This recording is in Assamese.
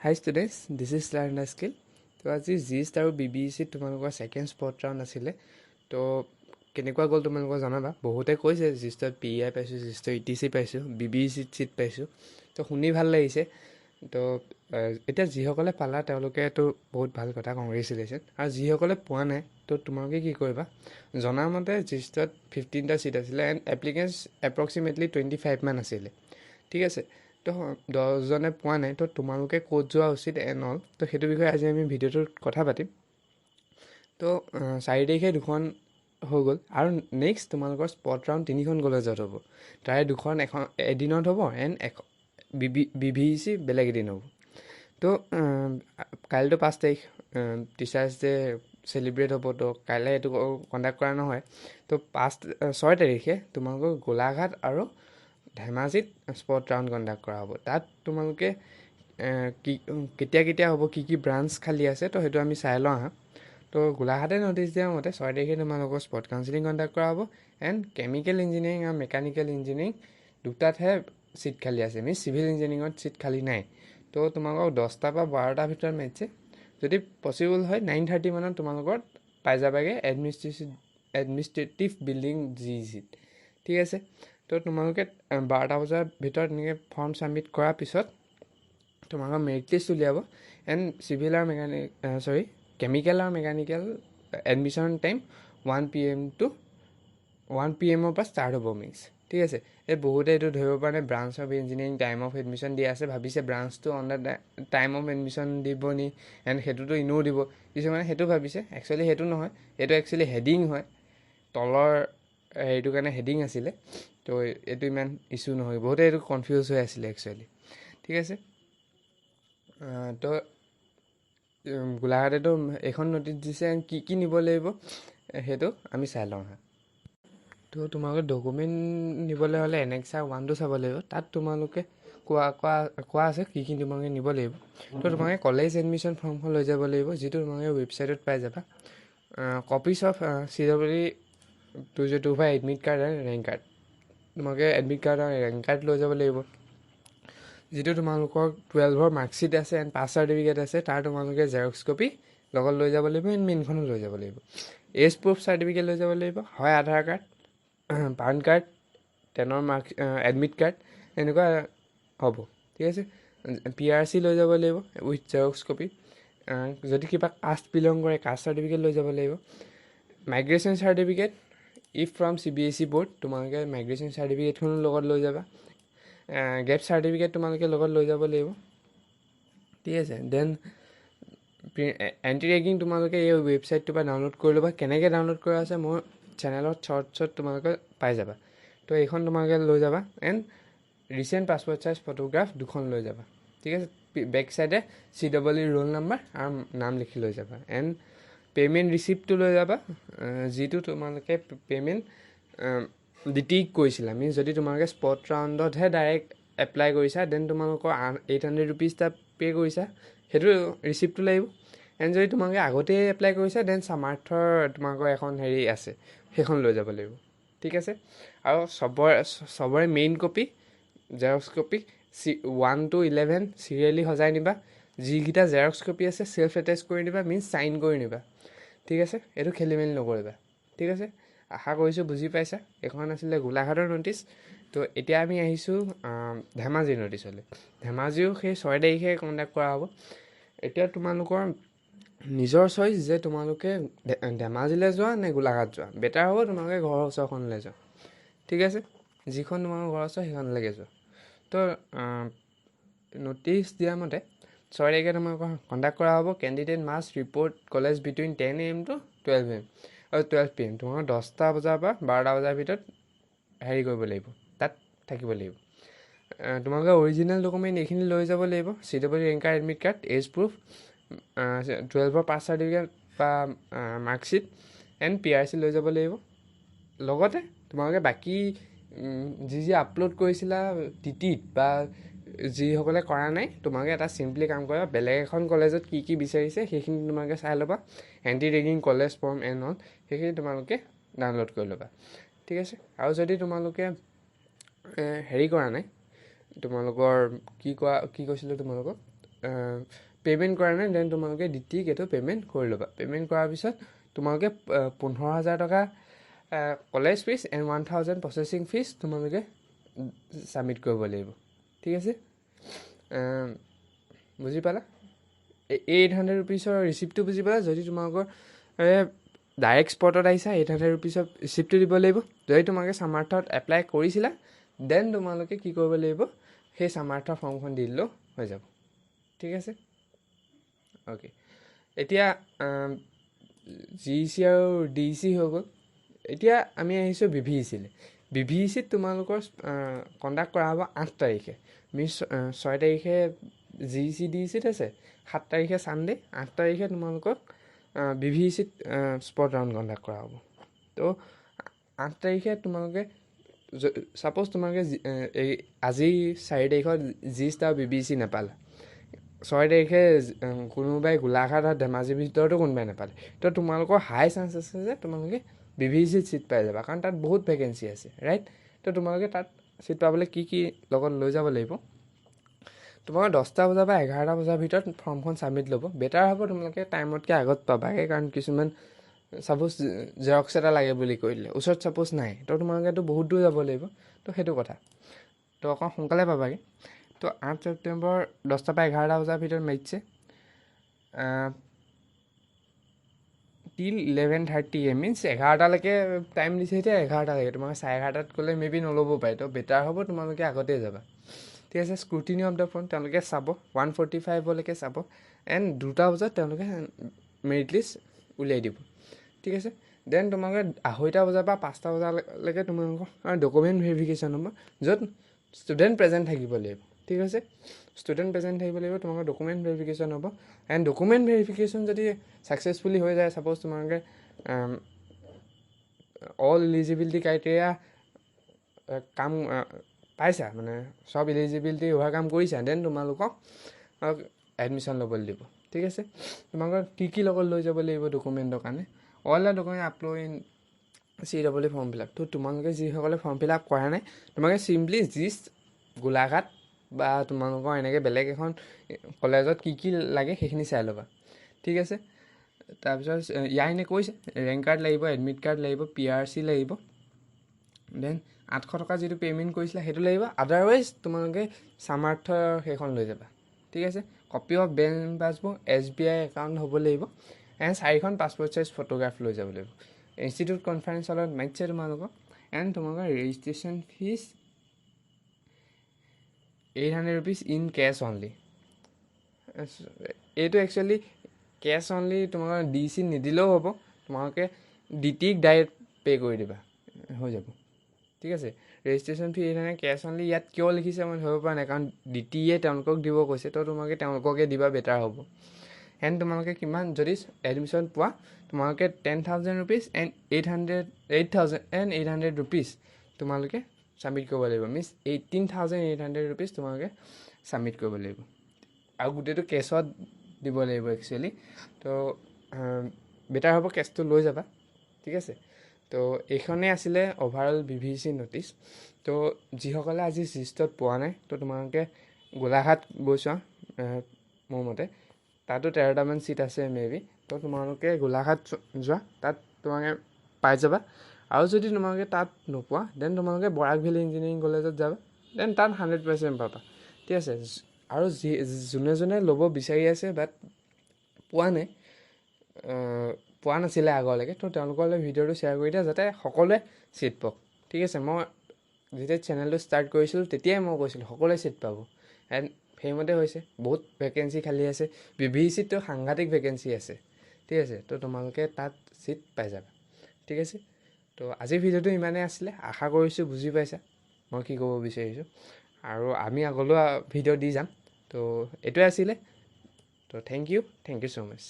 Hi students, this is Learn a Skill. তো আজি জিষ্ট আৰু BBC তোমালোকৰ ছেকেণ্ড স্পট ৰাউণ্ড আছিলে। তো কেনেকুৱা গ'ল তোমালোকৰ জনাবা। বহুতে কৈছে জিষ্টত PI পাইছোঁ, জিষ্টত ETC পাইছোঁ, BBCত চিট পাইছোঁ। তো শুনি ভাল লাগিছে। তো এতিয়া যিসকলে পালা তেওঁলোকেতো বহুত ভাল কথা, কংগ্ৰেচুলেশ্যন। আৰু যিসকলে পোৱা নাই তো তোমালোকে কি কৰিবা, জনামতে জিষ্টত 15টা চিট আছিলে এণ্ড এপ্লিকেণ্টছ এপ্ৰক্সিমেটলি 25 মান আছিলে। ঠিক আছে, তো 10জনে পোৱা নাই, তো তোমালোকে ক'ত যোৱা উচিত এণ্ড অল, তো সেইটো বিষয়ে আজি আমি ভিডিঅ'টোত কথা পাতিম। তো 4 তাৰিখে 2খন হৈ গ'ল আৰু নেক্সট তোমালোকৰ স্পট ৰাউণ্ড 3খন কলেজত হ'ব। তাৰে 2খন এদিনত হ'ব এণ্ড BBC বেলেগ এদিন হ'ব। তো কাইলৈতো 5 তাৰিখ, টিচাৰ্ছ ডে চেলিব্ৰেট হ'ব। তো কাইলৈ এইটো কণ্ডাক্ট কৰা নহয়। তো 6 তাৰিখে তোমালোকৰ গোলাঘাট আৰু ধেমাজিত স্পট ৰাউণ্ড কণ্ডাক্ট কৰা হ'ব। তাত তোমালোকে কেতিয়া হ'ব, কি ব্ৰাঞ্চ খালী আছে, তো সেইটো আমি চাই লওঁ আহা। তো গোলাঘাটে নটিছ দিয়া মতে 6 তাৰিখে তোমালোকৰ স্পট কাউন্সিলিং কণ্ডাক্ট কৰা হ'ব এণ্ড কেমিকেল ইঞ্জিনিয়াৰিং আৰু মেকানিকেল ইঞ্জিনিয়াৰিং দুটাতহে চিট খালী আছে, মিনছ চিভিল ইঞ্জিনিয়াৰিঙত চিট খালী নাই। তো তোমালোকক 10টা পৰা 12টাৰ ভিতৰত মাতিছে। যদি পচিবল হয় 9:30 মানত তোমালোকৰ পাই যাবাগৈ এডমিনিষ্ট্ৰেটিভ বিল্ডিং GECত। ঠিক আছে, তো তোমালোকে 12টা বজাৰ ভিতৰত এনেকৈ ফৰ্ম ছাবমিট কৰাৰ পিছত তোমালোকৰ মেৰিট লিষ্ট উলিয়াব এণ্ড চিভিল আৰু কেমিকেল আৰু mechanical admission time 1 PM to 1 PM পৰা ষ্টাৰ্ট হ'ব মিনছ। ঠিক আছে, এই বহুতে এইটো ধৰিব পৰা নাই branch of engineering time of admission দিয়া আছে, ভাবিছে ব্ৰাঞ্চটো on the time of admission দিব নি এণ্ড সেইটোতো ইনেও দিব। কিছুমানে সেইটো ভাবিছে, একচুৱেলি সেইটো নহয়, এইটো একচুৱেলি হেডিং হয়, তলৰ সেইটো কাৰণে হেডিং আছিলে। তো এইটো ইমান ইছ্যু নহয়, বহুতে এইটো কনফিউজ হৈ আছিলে একচুৱেলি। ঠিক আছে, তো গোলাঘাটেতো এইখন নটিচ দিছে, কি নিব লাগিব সেইটো আমি চাই লওঁ হা। তো তোমালোকে ডকুমেণ্ট নিবলৈ হ'লে Annexure 1টো চাব লাগিব। তাত তোমালোকে কোৱা আছে কি তোমালোকে নিব লাগিব। তো তোমালোকে কলেজ এডমিশ্যন ফৰ্মখন লৈ যাব লাগিব, যিটো তোমালোকে ৱেবছাইটত পাই যাবা। Copies of CWE 2025 admit card আৰু ৰেংক কাৰ্ড, তোমালোকে এডমিট কাৰ্ড আৰু ৰেংক কাৰ্ড লৈ যাব লাগিব। যিটো তোমালোকৰ 12ৰ মাৰ্কশ্বিট আছে এণ্ড পাছ চাৰ্টিফিকেট আছে, তাৰ তোমালোকে জেৰক্স কপি লগত লৈ যাব লাগিব এণ্ড মেইনখনো লৈ যাব লাগিব। এজ প্ৰুফ চাৰ্টিফিকেট লৈ যাব লাগিব, হয় আধাৰ কাৰ্ড, পান কাৰ্ড, 10ৰ এডমিট কাৰ্ড এনেকুৱা হ'ব। ঠিক আছে, PRC লৈ যাব লাগিব উইথ জেৰক্স কপি। যদি কিবা কাষ্ট বিলং কৰে কাষ্ট চাৰ্টিফিকেট লৈ যাব লাগিব। Migration certificate if from CBSE board, তোমালোকে মাইগ্ৰেশ্যন চাৰ্টিফিকেটখনো লগত লৈ যাবা। গেপ চাৰ্টিফিকেট তোমালোকে লগত লৈ যাব লাগিব। ঠিক আছে, দেন এণ্টি ৰেগিং তোমালোকে এই ৱেবছাইটটোৰ পৰা ডাউনলোড কৰি ল'বা। কেনেকৈ ডাউনলোড কৰা আছে মোৰ চেনেলত শ্বৰ্টছত তোমালোকে পাই যাবা। তো এইখন তোমালোকে লৈ যাবা and recent passport size photograph 2খন লৈ যাবা। ঠিক আছে, বেক চাইডে CWE ৰোল নাম্বাৰ আৰু নাম লিখি লৈ যাবা এণ্ড পে'মেণ্ট ৰিচিপ্টটো লৈ যাবা, যিটো তোমালোকে পে'মেণ্ট DTEক কৰিছিলা। মিনছ যদি তোমালোকে স্পট ৰাউণ্ডতহে ডাইৰেক্ট এপ্লাই কৰিছা দেন তোমালোকৰ 800 ৰুপিজ এটা পে' কৰিছা, সেইটো ৰিচিপ্টটো লাগিব। এণ্ড যদি তোমালোকে আগতেই এপ্লাই কৰিছা দেন সামাৰ্থৰ তোমালোকৰ এখন আছে, সেইখন লৈ যাব লাগিব। ঠিক আছে, আৰু চবৰে main copy Xerox copy 1 to 11 serially সজাই নিবা। যিকেইটা জেৰক্স কপি আছে চেল্ফ এটেচ কৰি নিবা, মিনছ চাইন কৰি নিবা। ঠিক আছে, এইটো খেলি মেলি নকৰিবা। ঠিক আছে, আশা কৰিছোঁ বুজি পাইছা। এইখন আছিলে গোলাঘাটৰ নটিছ। তো এতিয়া আমি আহিছোঁ ধেমাজিৰ নটিছলৈ। ধেমাজিও সেই 6 তাৰিখে কণ্ডাক্ট কৰা হ'ব। এতিয়া তোমালোকৰ নিজৰ চইচ যে তোমালোকে ধেমাজিলৈ যোৱা নে গোলাঘাট যোৱা। বেটাৰ হ'ব তোমালোকে ঘৰৰ ওচৰখনলৈ যোৱা। ঠিক আছে, যিখন তোমালোকৰ ঘৰৰ ওচৰ সেইখনলৈকে যোৱা। তো নটিছ দিয়া মতে 6 তাৰিখে তোমালোকৰ কণ্ডাক্ট কৰা হ'ব। Candidate must report college between 10 AM to 12 AM আৰু 12 PM। তোমালোকৰ 10টা বজাৰ পৰা 12টা বজাৰ ভিতৰত কৰিব লাগিব, তাত থাকিব লাগিব। তোমালোকে অৰিজিনেল ডকুমেণ্ট এইখিনি লৈ যাব লাগিব, CWE rank card, admit card, age proof, 12ৰ পাছ চাৰ্টিফিকেট বা মাৰ্কশ্বিট এণ্ড PRC লৈ যাব লাগিব। লগতে তোমালোকে বাকী যি আপলোড কৰিছিলা DTEত বা যিসকলে কৰা নাই, তোমালোকে এটা চিম্পলি কাম কৰা, বেলেগ এখন কলেজত কি বিচাৰিছে সেইখিনি তোমালোকে চাই ল'বা। Anti ragging college form and all সেইখিনি তোমালোকে ডাউনলোড কৰি ল'বা। ঠিক আছে, আৰু যদি তোমালোকে কৰা নাই, তোমালোকৰ কি কৈছিলোঁ তোমালোকক পে'মেণ্ট কৰা নাই দেন তোমালোকে DTক এইটো পে'মেণ্ট কৰি ল'বা। পে'মেণ্ট কৰাৰ পিছত তোমালোকে 15,000 টকা college fees and 1,000 processing fees তোমালোকে ছাবমিট কৰিব লাগিব। ঠিক আছে, বুজি পালা? 800 ৰুপিজৰ ৰিচিপ্টটো বুজি পালা? যদি তোমালোকৰ ডাইৰেক্ট স্পটত আহিছা 800 ৰুপিজৰ ৰিচিপ্টটো দিব লাগিব। যদি তোমালোকে সামাৰ্থত এপ্লাই কৰিছিলা দেন তোমালোকে কি কৰিব লাগিব, সেই সামাৰ্থ ফৰ্মখন দি দিলেও হৈ যাব। ঠিক আছে, অ'কে। এতিয়া GEC আৰু DEC হৈ গ'ল। এতিয়া আমি আহিছোঁ BVECলৈ। BVECত তোমালোকৰ কণ্ডাক্ট কৰা হ'ব 8 তাৰিখে। 6 তাৰিখে GEC DECত আছে, 7 তাৰিখে ছানডে, 8 তাৰিখে তোমালোকক BVECত স্পট ৰাউণ্ড কণ্ডাক্ট কৰা হ'ব। তো 8 তাৰিখে তোমালোকে ছাপ'জ তোমালোকে আজি 4 তাৰিখত GST আৰু BVEC নাপালা, 6 তাৰিখে কোনোবাই গোলাঘাট আৰু ধেমাজিৰ ভিতৰতো কোনোবাই নাপালে, তো তোমালোকৰ হাই চান্স আছে যে তোমালোকে BVECত ছিট পাই যাবা, কাৰণ তাত বহুত ভেকেঞ্চি আছে, ৰাইট? তো তোমালোকে তাত ছিট পাবলৈ কি লগত লৈ যাব লাগিব, তোমালোকে 10টা বজাৰ পৰা 11টা বজাৰ ভিতৰত ফৰ্মখন ছাবমিট ল'ব। বেটাৰ হ'ব তোমালোকে টাইমতকৈ আগত পাবাগে, কাৰণ কিছুমান ছাপ'জ জেৰক্স এটা লাগে বুলি কৈ দিলে, ওচৰত ছাপ'জ নাই, তো তোমালোকেতো বহুত দূৰ যাব লাগিব, তো সেইটো কথা। তো অকণ সোনকালে পাবাগে। তো 8 ছেপ্টেম্বৰ 10টা পৰা 11টা বজাৰ ভিতৰত মাৰিছে টিল 11:30 AM, মিনছ 11টালৈকে টাইম দিছে। এতিয়া 11টালৈকে তোমালোকে 11:30 গ'লে মেবি নল'ব পাৰে, তো বেটাৰ হ'ব তোমালোকে আগতেই যাবা। ঠিক আছে, স্ক্ৰুটিনি অফ দ্য ফৰ্ম তেওঁলোকে চাব, 1:45লৈকে চাব, এণ্ড 2টা বজাত তেওঁলোকে মেৰিট লিষ্ট উলিয়াই দিব। ঠিক আছে, দেন তোমালোকে 2:30 বজাৰ পৰা 5টা বজালৈকে তোমালোকৰ ডকুমেণ্ট ভেৰিফিকেশ্যন হ'ব, য'ত ষ্টুডেণ্ট প্ৰেজেণ্ট থাকিব লাগিব। ঠিক আছে, ষ্টুডেণ্ট প্ৰেজেণ্ট থাকিব লাগিব, তোমালোকৰ ডকুমেণ্ট ভেৰিফিকেশ্যন হ'ব। এণ্ড ডকুমেণ্ট ভেৰিফিকেশ্যন যদি ছাকচেছফুলি হৈ যায়, ছাপ'জ তোমালোকে অল ইলিজিবিলিটি ক্ৰাইটেৰিয়া কাম পাইছা, মানে চব ইলিজিবিলিটি অভাৰকাম কৰিছা, দেন তোমালোকক এডমিশ্যন ল'বলৈ দিব। ঠিক আছে, তোমালোকৰ কি লগত লৈ যাব লাগিব ডকুমেণ্টৰ কাৰণে, all the document upload in CW form fill up. তো তোমালোকে যিসকলে ফৰ্ম ফিল আপ কৰা নাই, তোমালোকে চিম্পলি গোলাঘাট বা তোমালোকৰ এনেকৈ বেলেগ এখন কলেজত কি লাগে সেইখিনি চাই ল'বা। ঠিক আছে, তাৰপিছত ইয়াৰ এনেই কৈছে ৰেংক কাৰ্ড লাগিব, এডমিট কাৰ্ড লাগিব, PRC লাগিব, দেন 800 টকা যিটো পে'মেণ্ট কৰিছিলা সেইটো লাগিব। আদাৰৱাইজ তোমালোকে সামাৰ্থ সেইখন লৈ যাবা। ঠিক আছে, copy of bank passbook, SBI account হ'ব লাগিব, এণ্ড 4খন পাছপৰ্ট চাইজ ফটোগ্ৰাফ লৈ যাব লাগিব। ইনষ্টিটিউট কনফাৰেঞ্চ হলত মাতিছে তোমালোকক, এণ্ড তোমালোকৰ registration fees 800 rupees in cash only. এইটো একচুৱেলি কেছ অনলি, তোমালোকৰ DEC নিদিলেও হ'ব, তোমালোকে DTক ডাইৰেক্ট পে' কৰি দিবা, হৈ যাব। ঠিক আছে, ৰেজিষ্ট্ৰেশ্যন ফি 800 কেছ অনলি ইয়াত কিয় লিখিছে মই ধৰিব পৰা নাই, কাৰণ DTয়ে তেওঁলোকক দিব কৈছে, তো তোমালোকে তেওঁলোককে দিবা, বেটাৰ হ'ব। এণ্ড তোমালোকে কিমান যদি এডমিশ্যন পোৱা, তোমালোকে 10,000 ৰুপিজ এণ্ড 8,800 ৰুপিজ তোমালোকে ছাবমিট কৰিব লাগিব, মিনছ 18,800 ৰুপিজ তোমালোকে ছাবমিট কৰিব লাগিব, আৰু গোটেইটো কেছত দিব লাগিব একচুৱেলি। তো বেটাৰ হ'ব কেছটো লৈ যাবা। ঠিক আছে, তো এইখনেই আছিলে অভাৰঅল BVEC ন'টিছ। তো যিসকলে আজি জিষ্টত পোৱা নাই, তো তোমালোকে গোলাঘাট গৈছোৱা, মোৰ মতে তাতো 13টামান ছিট আছে মেবি, তো তোমালোকে গোলাঘাট যোৱা, তাত তোমালোকে পাই যাবা। আৰু যদি তোমালোকে তাত নোপোৱা দেন তোমালোকে বৰাক ভেলী ইঞ্জিনিয়াৰিং কলেজত যাবা, দেন তাত 100% পাবা। ঠিক আছে, আৰু যোনে ল'ব বিচাৰি আছে বাট পোৱা নাছিলে আগলৈকে, তো তেওঁলোকলৈ ভিডিঅ'টো শ্বেয়াৰ কৰি দিয়া যাতে সকলোৱে ছিট পাওক। ঠিক আছে, মই যেতিয়া চেনেলটো ষ্টাৰ্ট কৰিছিলোঁ তেতিয়াই মই কৈছিলোঁ সকলোৱে ছিট পাব, এণ্ড সেইমতে হৈছে। বহুত ভেকেঞ্চি খালী আছে, BVECততো সাংঘাতিক ভেকেঞ্চি আছে। ঠিক আছে, তো তোমালোকে তাত ছিট পাই যাবা। ঠিক আছে, তো আজিৰ ভিডিঅ'টো ইমানেই আছিলে, আশা কৰিছোঁ বুজি পাইছা মই কি ক'ব বিচাৰিছোঁ, আৰু আমি আগলৈ ভিডিঅ' দি যাম। তো এইটোৱে আছিলে, তো থেংক ইউ ছ' মাছ।